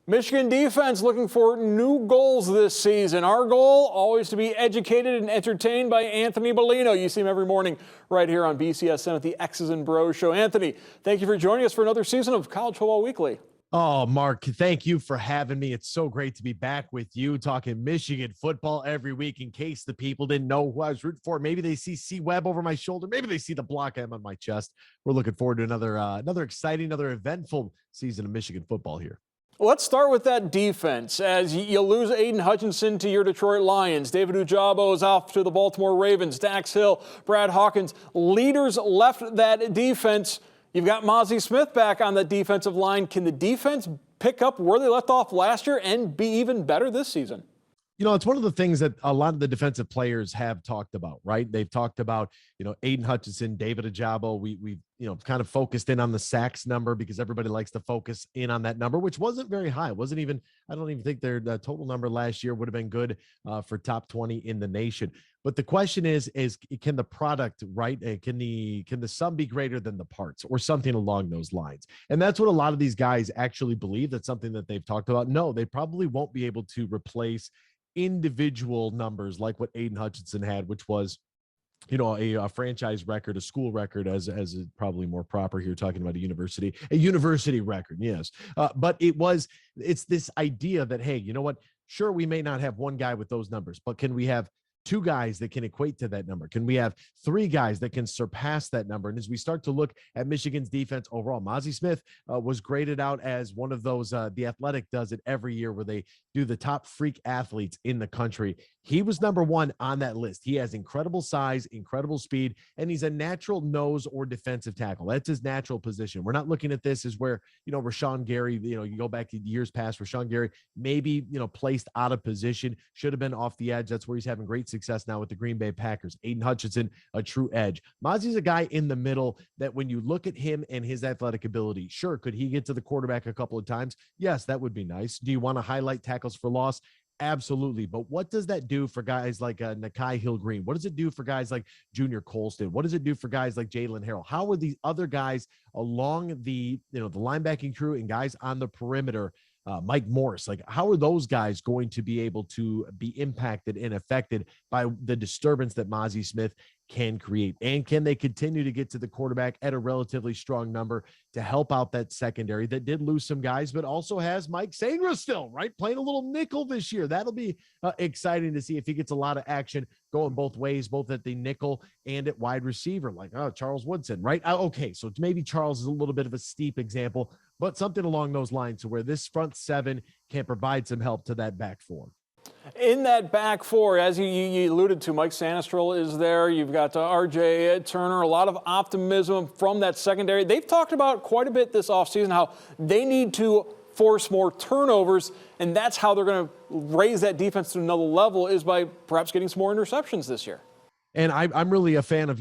Michigan defense looking for new goals this season. Our goal, always to be educated and entertained by Anthony Bellino. You see him every morning right here on BCSN at the X's and Bros Show. Anthony, thank you for joining us for another season of College Football Weekly. Oh, Mark, thank you for having me. It's so great to be back with you talking Michigan football every week. In case the people didn't know who I was rooting for, maybe they see C. Webb over my shoulder. Maybe they see the block M on my chest. We're looking forward to another exciting, another eventful season of Michigan football here. Let's start with that defense. As you lose Aiden Hutchinson to your Detroit Lions, David Ojabo is off to the Baltimore Ravens, Dax Hill, Brad Hawkins. Leaders left that defense. You've got Mazi Smith back on the defensive line. Can the defense pick up where they left off last year and be even better this season? You know, it's one of the things that a lot of the defensive players have talked about, right? They've talked about, Aiden Hutchinson, David Ojabo. We've kind of focused in on the sacks number because everybody likes to focus in on that number, which wasn't very high. It wasn't even, I don't even think their total number last year would have been good for top 20 in the nation. But the question is can the product, right? Can the sum be greater than the parts or something along those lines? And that's what a lot of these guys actually believe. That's something that they've talked about. No, they probably won't be able to replace individual numbers like what Aiden Hutchinson had, which was, a franchise record, a school record, as is probably more proper here, talking about a university record. Yes. But it's this idea that, hey, you know what? Sure, we may not have one guy with those numbers, but can we have two guys that can equate to that number? Can we have three guys that can surpass that number? And as we start to look at Michigan's defense overall, Mazi Smith was graded out as one of those, The Athletic does it every year where they do the top freak athletes in the country. He was number one on that list. He has incredible size, incredible speed, and he's a natural nose or defensive tackle. That's his natural position. We're not looking at this as where, Rashawn Gary, you go back to years past, Rashawn Gary, maybe, placed out of position, should have been off the edge. That's where he's having great success now with the Green Bay Packers. Aiden Hutchinson, a true edge. Mazi's a guy in the middle that when you look at him and his athletic ability, sure, could he get to the quarterback a couple of times? Yes, that would be nice. Do you want to highlight tackles for loss? Absolutely. But what does that do for guys like Nakai Hill-Green? What does it do for guys like Junior Colston? What does it do for guys like Jalen Harrell? How are these other guys along the linebacking crew and guys on the perimeter, Mike Morris, like how are those guys going to be able to be impacted and affected by the disturbance that Mazi Smith can create? And can they continue to get to the quarterback at a relatively strong number to help out that secondary that did lose some guys, but also has Mike Sainra still, right? Playing a little nickel this year. That'll be exciting to see if he gets a lot of action going both ways, both at the nickel and at wide receiver, like Charles Woodson, right? Okay, so maybe Charles is a little bit of a steep example, but something along those lines to where this front seven can provide some help to that back four. In that back four, as you alluded to, Mike Sanastrell is there. You've got R.J. Turner, a lot of optimism from that secondary. They've talked about quite a bit this offseason how they need to force more turnovers, and that's how they're going to raise that defense to another level is by perhaps getting some more interceptions this year. And I'm really a fan of,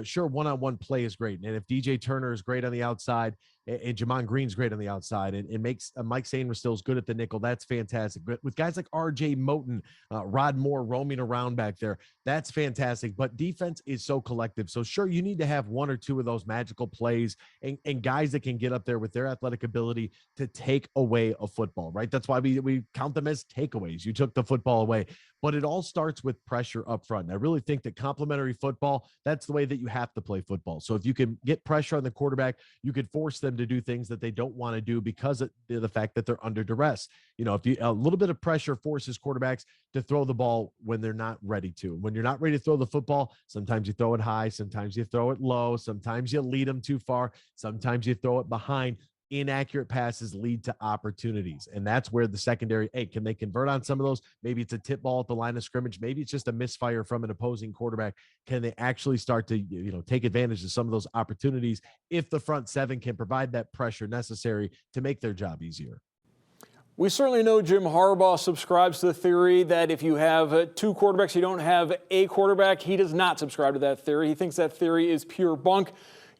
sure, one-on-one play is great. And if DJ Turner is great on the outside and Jamon Green's great on the outside and makes Mike Sainra still is good at the nickel, that's fantastic. But with guys like R.J. Moten, Rod Moore roaming around back there, that's fantastic. But defense is so collective. So sure, you need to have one or two of those magical plays and guys that can get up there with their athletic ability to take away a football, right? That's why we count them as takeaways. You took the football away. But it all starts with pressure up front. And I really think that complementary football, that's the way that you have to play football. So if you can get pressure on the quarterback, you could force them to do things that they don't want to do because of the fact that they're under duress. If a little bit of pressure forces quarterbacks to throw the ball when they're not ready to. When you're not ready to throw the football, sometimes you throw it high, sometimes you throw it low, sometimes you lead them too far, sometimes you throw it behind. Inaccurate passes lead to opportunities. And that's where the secondary, can they convert on some of those? Maybe it's a tip ball at the line of scrimmage. Maybe it's just a misfire from an opposing quarterback. Can they actually start to, take advantage of some of those opportunities if the front seven can provide that pressure necessary to make their job easier? We certainly know Jim Harbaugh subscribes to the theory that if you have two quarterbacks, you don't have a quarterback. He does not subscribe to that theory. He thinks that theory is pure bunk.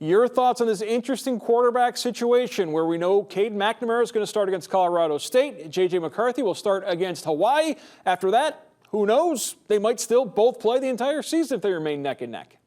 Your thoughts on this interesting quarterback situation where we know Cade McNamara is going to start against Colorado State. J.J. McCarthy will start against Hawaii. After that, who knows? They might still both play the entire season if they remain neck and neck.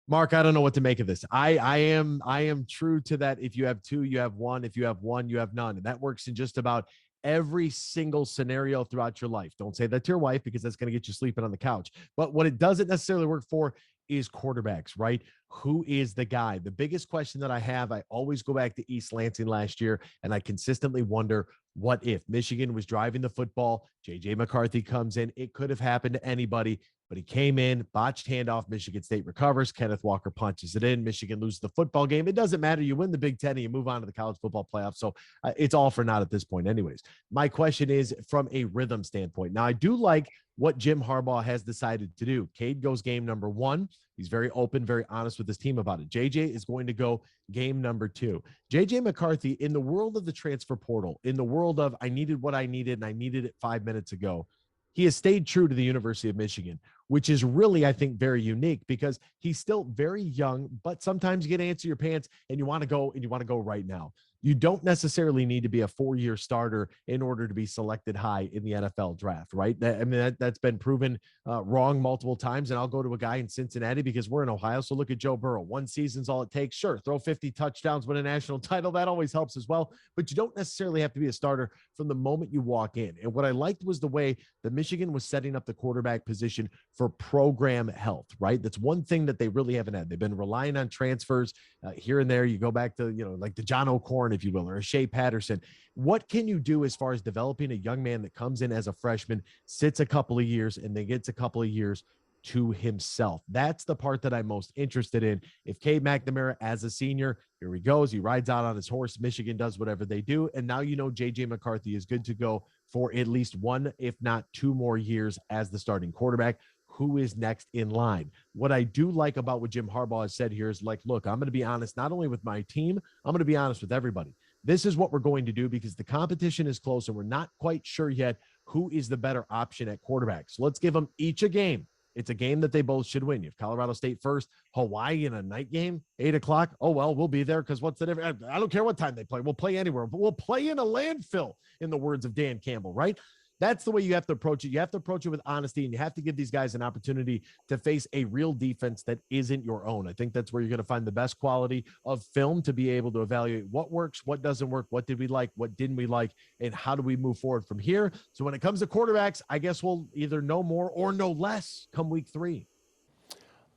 Mark, I don't know what to make of this. I am true to that. If you have two, you have one. If you have one, you have none. And that works in just about every single scenario throughout your life. Don't say that to your wife because that's going to get you sleeping on the couch. But what it doesn't necessarily work for is quarterbacks, right? Who is the guy? The biggest question that I have, I always go back to East Lansing last year, and I consistently wonder, what if Michigan was driving the football? JJ McCarthy comes in. It could have happened to anybody, but he came in, botched handoff. Michigan State recovers. Kenneth Walker punches it in. Michigan loses the football game. It doesn't matter. You win the Big Ten and you move on to the college football playoff. So it's all for naught at this point, anyways. My question is from a rhythm standpoint. Now, I do like what Jim Harbaugh has decided to do. Cade goes game number 1. He's very open, very honest with his team about it. JJ is going to go game number 2. JJ McCarthy, in the world of the transfer portal, in the world of I needed what I needed and I needed it 5 minutes ago, he has stayed true to the University of Michigan, which is really, I think, very unique because he's still very young, but sometimes you get to answer your pants and you want to go right now. You don't necessarily need to be a 4-year starter in order to be selected high in the NFL draft, right? That's been proven wrong multiple times. And I'll go to a guy in Cincinnati because we're in Ohio. So look at Joe Burrow. 1 season's all it takes. Sure, throw 50 touchdowns, win a national title. That always helps as well. But you don't necessarily have to be a starter from the moment you walk in. And what I liked was the way that Michigan was setting up the quarterback position for program health, right? That's one thing that they really haven't had. They've been relying on transfers here and there. You go back to, like the John O'Corn, if you will, or a Shea Patterson. What can you do as far as developing a young man that comes in as a freshman, sits a couple of years, and then gets a couple of years to himself? That's the part that I'm most interested in. If Cade McNamara as a senior, here he goes, he rides out on his horse, Michigan does whatever they do, and now JJ McCarthy is good to go for at least 1, if not 2 more years as the starting quarterback. Who is next in line? What I do like about what Jim Harbaugh has said here is like, look, I'm going to be honest, not only with my team, I'm going to be honest with everybody. This is what we're going to do because the competition is close and we're not quite sure yet who is the better option at quarterback. So let's give them each a game. It's a game that they both should win. You have Colorado State first, Hawaii in a night game, 8:00. Oh, well, we'll be there because what's the difference? I don't care what time they play. We'll play anywhere, but we'll play in a landfill, in the words of Dan Campbell, right? That's the way you have to approach it. You have to approach it with honesty, and you have to give these guys an opportunity to face a real defense that isn't your own. I think that's where you're going to find the best quality of film to be able to evaluate what works, what doesn't work, what did we like, what didn't we like, and how do we move forward from here. So when it comes to quarterbacks, I guess we'll either know more or know less come week 3.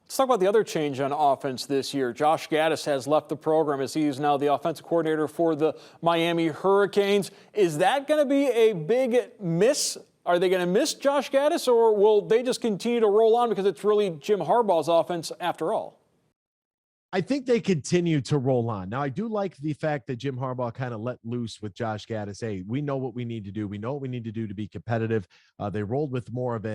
Let's talk about the other change on offense this year. Josh Gattis has left the program as he is now the offensive coordinator for the Miami Hurricanes. Is that going to be a big miss? Are they going to miss Josh Gattis, or will they just continue to roll on because it's really Jim Harbaugh's offense after all? I think they continue to roll on. Now, I do like the fact that Jim Harbaugh kind of let loose with Josh Gattis. Hey, we know what we need to do. We know what we need to do to be competitive. They rolled with more of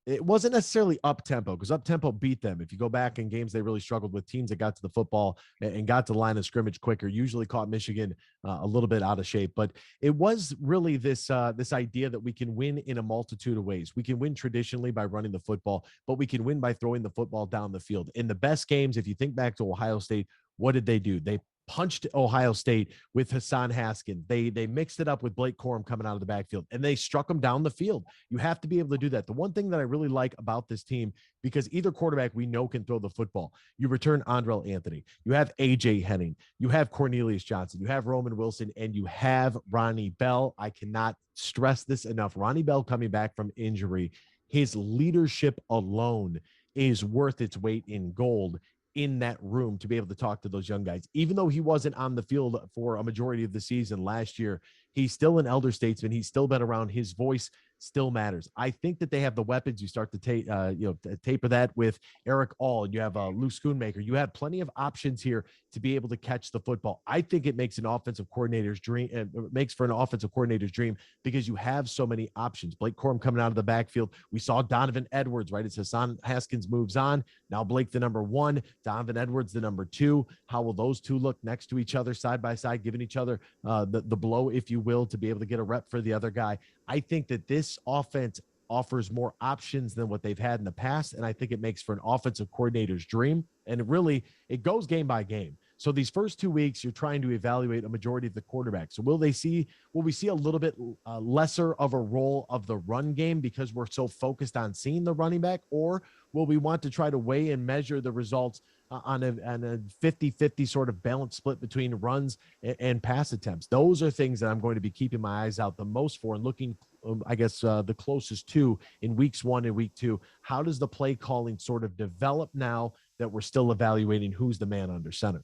it wasn't necessarily up-tempo because up-tempo beat them. If you go back in games they really struggled with, teams that got to the football and got to the line of scrimmage quicker usually caught Michigan a little bit out of shape. But it was really this idea that we can win in a multitude of ways. We can win traditionally by running the football, but we can win by throwing the football down the field. In the best games, if you think back to Ohio State, what did they do? They punched Ohio State with Hassan Haskins. They mixed it up with Blake Corum coming out of the backfield, and they struck them down the field. You have to be able to do that. The one thing that I really like about this team, because either quarterback we know can throw the football. You return Andrell Anthony. You have A.J. Henning. You have Cornelius Johnson. You have Roman Wilson, and you have Ronnie Bell. I cannot stress this enough. Ronnie Bell coming back from injury, his leadership alone is worth its weight in gold in that room to be able to talk to those young guys. Even though he wasn't on the field for a majority of the season last year, he's still an elder statesman. He's still been around. His voice still matters. I think that they have the weapons. You start to taper that with Eric All. You have Lou Schoonmaker. You have plenty of options here to be able to catch the football. I think it makes an offensive coordinator's dream. It makes for an offensive coordinator's dream because you have so many options. Blake Corum coming out of the backfield. We saw Donovan Edwards, right? It's Hassan Haskins moves on. Now Blake the number 1, Donovan Edwards the number 2. How will those two look next to each other, side by side, giving each other the blow, if you will, to be able to get a rep for the other guy? I think that this offense offers more options than what they've had in the past, and I think it makes for an offensive coordinator's dream. And really, it goes game by game. So these first 2 weeks, you're trying to evaluate a majority of the quarterbacks. So will we see a little bit lesser of a role of the run game because we're so focused on seeing the running back, or will we want to try to weigh and measure the results on a 50-50 sort of balance split between runs and pass attempts. Those are things that I'm going to be keeping my eyes out the most for and looking, I guess, the closest to in weeks 1 and week 2. How does the play calling sort of develop now that we're still evaluating who's the man under center?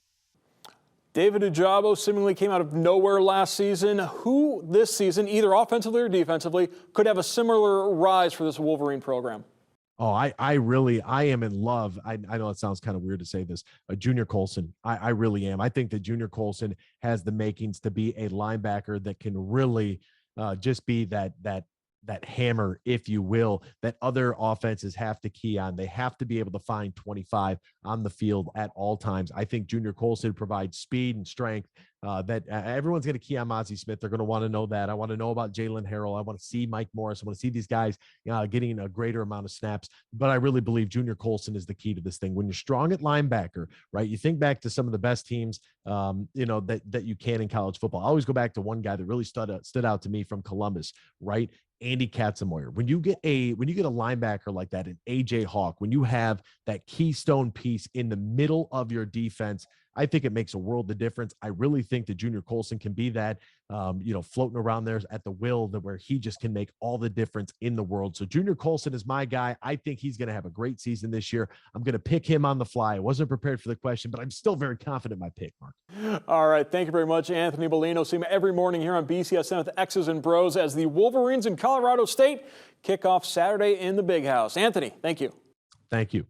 David Ojabo seemingly came out of nowhere last season. Who this season, either offensively or defensively, could have a similar rise for this Wolverine program? Oh, I am in love. I know it sounds kind of weird to say this. Junior Colson. I really am. I think that Junior Colson has the makings to be a linebacker that can really just be that hammer, if you will, that other offenses have to key on. They have to be able to find 25 on the field at all times. I think Junior Colson provides speed and strength that everyone's going to key on Mozzie Smith. They're going to want to know that. I want to know about Jalen Harrell. I want to see Mike Morris. I want to see these guys getting a greater amount of snaps. But I really believe Junior Colson is the key to this thing. When you're strong at linebacker, right? You think back to some of the best teams, that you can in college football. I always go back to one guy that really stood out to me from Columbus, right? Andy Katzenmoyer. When you get a linebacker like that, an AJ Hawk, when you have that keystone piece in the middle of your defense, I think it makes a world of difference. I really think that Junior Colson can be that, floating around there at the will, that where he just can make all the difference in the world. So Junior Colson is my guy. I think he's going to have a great season this year. I'm going to pick him on the fly. I wasn't prepared for the question, but I'm still very confident in my pick, Mark. All right. Thank you very much, Anthony Bellino. See him every morning here on BCSN with X's and Bros as the Wolverines in Colorado State kick off Saturday in the Big House. Anthony, thank you. Thank you.